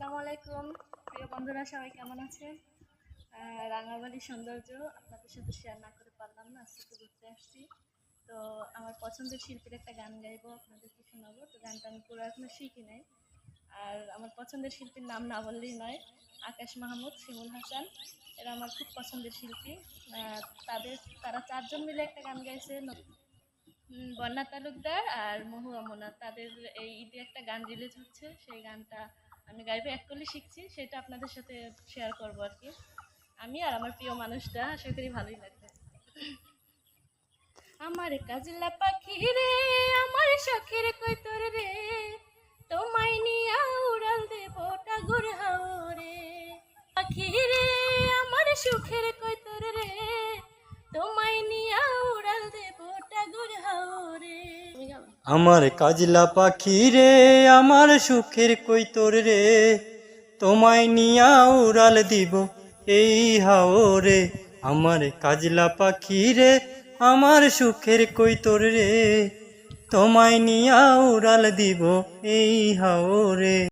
আসসালামু আলাইকুম প্রিয় বন্ধুরা, সবাই কেমন আছেন? রাঙামাটির সৌন্দর্য আপনাদের সাথে শেয়ার না করে পারলাম না। আজকে তো ঘুরতে আসছি, তো আমার পছন্দের শিল্পীর একটা গান গাইবো, আপনাদেরকে শোনাবো। তো গানটা আমি পুরো এখনো শিখি নাই, আর আমার পছন্দের শিল্পীর নাম না বললেই নয়। আকাশ মাহমুদ, শিমুল হাসান, এরা আমার খুব পছন্দের শিল্পী। আহ, তারা চারজন মিলে একটা গান গাইছে। বন্যা তালুকদার আর মহুয়া মোনা, তাদের এই ঈদে একটা গান রিলিজ হচ্ছে, সেই গানটা আমি গাইবে অ্যাকচুয়ালি শিখছি, সেটা আপনাদের সাথে শেয়ার করবো আর কি। আমি আর আমার প্রিয় মানুষটা, আশা করি ভালোই লাগবে। আমার কাজলা পাখি রে, আমার শখের কৈতর রে, তোমায় নিয়া উড়াল দেব টাগুর হাওরে। পাখি রে, আমার সুখের কৈতর রে, তোমায় নিয়া উড়াল দেব টাগুর হাওরে। আমার কাজলা পাখি রে, আমার সুখের কৈতর রে, তোমায় নিয়া উড়াল দিব এই হাওরে। আমার কাজলা পাখি রে, আমার সুখের কৈতর রে, তোমায় নিয়া উড়াল দিব এই হাওরে।